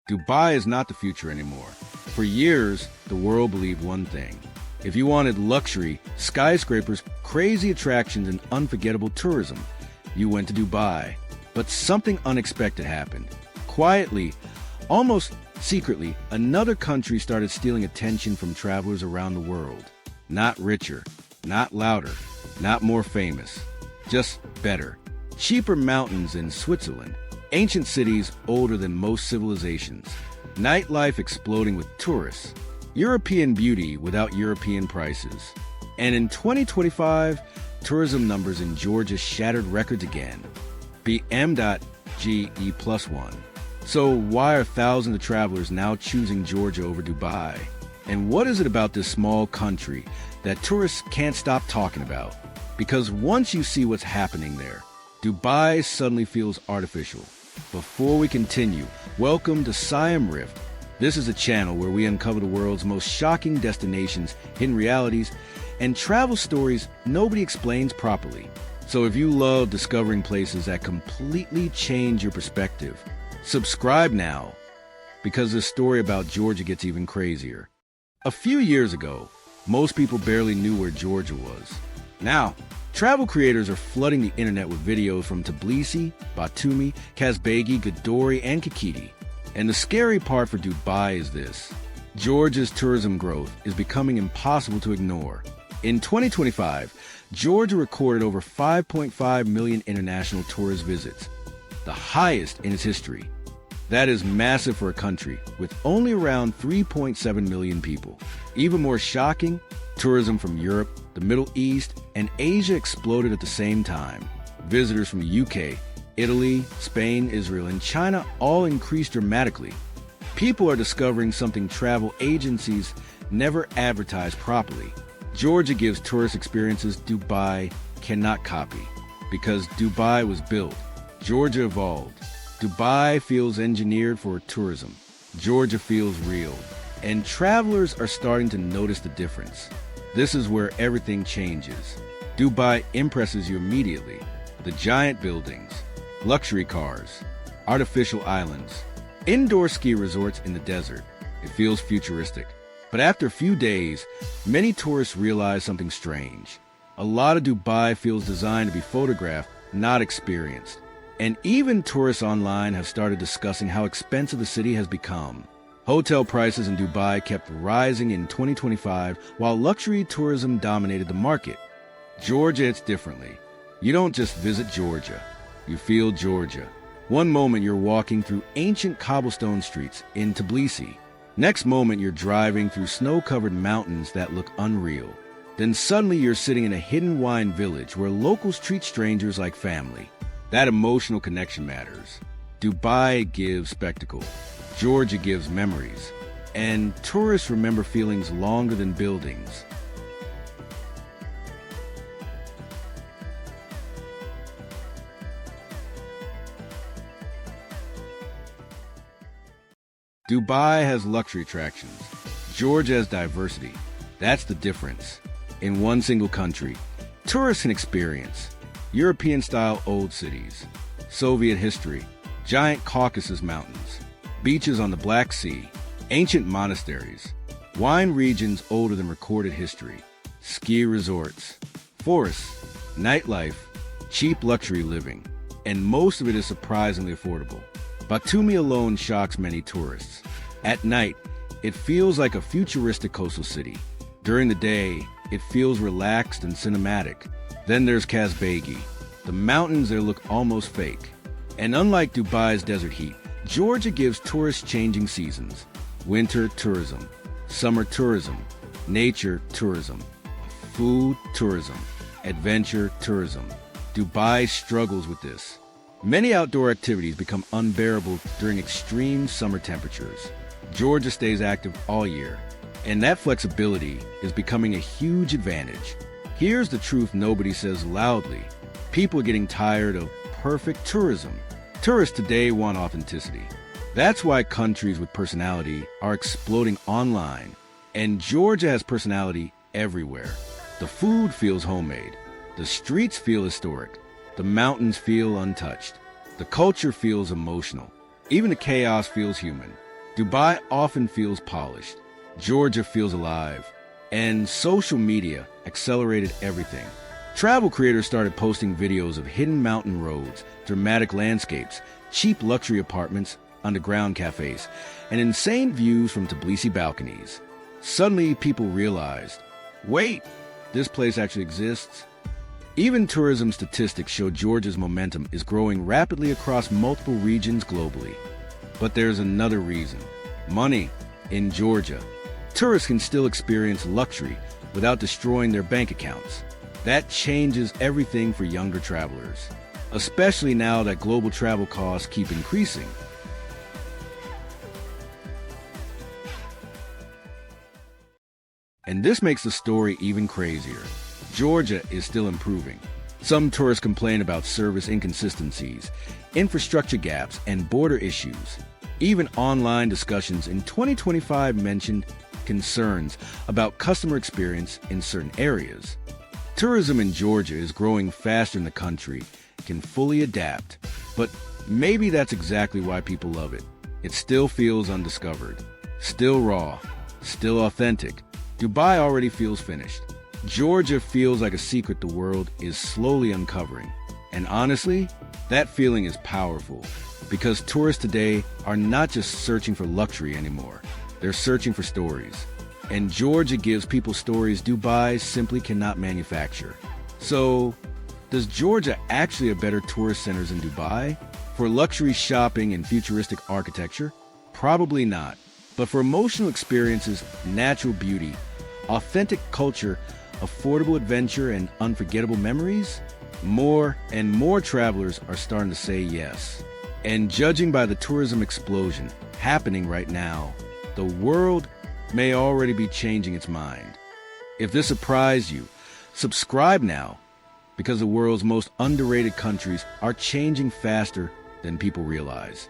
Dubai is not the future anymore. For years, the world believed one thing. If you wanted luxury, skyscrapers, crazy attractions, and unforgettable tourism, you went to Dubai. But something unexpected happened. Quietly, almost secretly, another country started stealing attention from travelers around the world. Not richer, not louder, not more famous, just better. Cheaper mountains in Switzerland, ancient cities older than most civilizations, nightlife exploding with tourists, European beauty without European prices. And in 2025, tourism numbers in Georgia shattered records again. BM.GE+1. So why are thousands of travelers now choosing Georgia over Dubai? And what is it about this small country that tourists can't stop talking about? Because once you see what's happening there, Dubai suddenly feels artificial. Before we continue, welcome to Siamrift. This is a channel where we uncover the world's most shocking destinations, hidden realities, and travel stories nobody explains properly. So if you love discovering places that completely change your perspective, subscribe now, because this story about Georgia gets even crazier. A few years ago, most people barely knew where Georgia was. Now, travel creators are flooding the internet with videos from Tbilisi, Batumi, Kazbegi, Gdori, and Kikiti. And the scary part for Dubai is this. Georgia's tourism growth is becoming impossible to ignore. In 2025, Georgia recorded over 5.5 million international tourist visits, the highest in its history. That is massive for a country with only around 3.7 million people. Even more shocking, tourism from Europe, the Middle East, and Asia exploded at the same time. Visitors from the UK, Italy, Spain, Israel, and China all increased dramatically. People are discovering something travel agencies never advertised properly. Georgia gives tourist experiences Dubai cannot copy. Because Dubai was built, Georgia evolved. Dubai feels engineered for tourism. Georgia feels real. And travelers are starting to notice the difference. This is where everything changes. Dubai impresses you immediately. The giant buildings, luxury cars, artificial islands, indoor ski resorts in the desert. It feels futuristic. But after a few days, many tourists realize something strange. A lot of Dubai feels designed to be photographed, not experienced. And even tourists online have started discussing how expensive the city has become. Hotel prices in Dubai kept rising in 2025 while luxury tourism dominated the market. Georgia, it's differently. You don't just visit Georgia, you feel Georgia. One moment you're walking through ancient cobblestone streets in Tbilisi. Next moment you're driving through snow-covered mountains that look unreal. Then suddenly you're sitting in a hidden wine village where locals treat strangers like family. That emotional connection matters. Dubai gives spectacle. Georgia gives memories. And tourists remember feelings longer than buildings. Dubai has luxury attractions. Georgia has diversity. That's the difference. In one single country, tourists can experience European-style old cities, Soviet history, giant Caucasus mountains, beaches on the Black Sea, ancient monasteries, wine regions older than recorded history, ski resorts, forests, nightlife, cheap luxury living, and most of it is surprisingly affordable. Batumi alone shocks many tourists. At night, it feels like a futuristic coastal city. During the day, it feels relaxed and cinematic. Then there's Kazbegi. The mountains there look almost fake. And unlike Dubai's desert heat, Georgia gives tourists changing seasons. Winter tourism, summer tourism, nature tourism, food tourism, adventure tourism. Dubai struggles with this. Many outdoor activities become unbearable during extreme summer temperatures. Georgia stays active all year, and that flexibility is becoming a huge advantage. Here's the truth nobody says loudly. People are getting tired of perfect tourism. Tourists today want authenticity. That's why countries with personality are exploding online. And Georgia has personality everywhere. The food feels homemade. The streets feel historic. The mountains feel untouched. The culture feels emotional. Even the chaos feels human. Dubai often feels polished. Georgia feels alive. And social media accelerated everything. Travel creators started posting videos of hidden mountain roads, dramatic landscapes, cheap luxury apartments, underground cafes, and insane views from Tbilisi balconies. Suddenly, people realized, wait, this place actually exists? Even tourism statistics show Georgia's momentum is growing rapidly across multiple regions globally. But there's another reason. Money. In Georgia, tourists can still experience luxury without destroying their bank accounts. That changes everything for younger travelers, especially now that global travel costs keep increasing. And this makes the story even crazier. Georgia is still improving. Some tourists complain about service inconsistencies, infrastructure gaps, and border issues. Even online discussions in 2025 mentioned concerns about customer experience in certain areas. Tourism in Georgia is growing faster than the country can fully adapt, but maybe that's exactly why people love it. It still feels undiscovered, still raw, still authentic. Dubai already feels finished. Georgia feels like a secret the world is slowly uncovering. And honestly, that feeling is powerful because tourists today are not just searching for luxury anymore. They're searching for stories. And Georgia gives people stories Dubai simply cannot manufacture. So, does Georgia actually have better tourist centers than Dubai? For luxury shopping and futuristic architecture? Probably not. But for emotional experiences, natural beauty, authentic culture, affordable adventure, and unforgettable memories, more and more travelers are starting to say yes. And judging by the tourism explosion happening right now, the world may already be changing its mind. If this surprised you, subscribe now, because the world's most underrated countries are changing faster than people realize.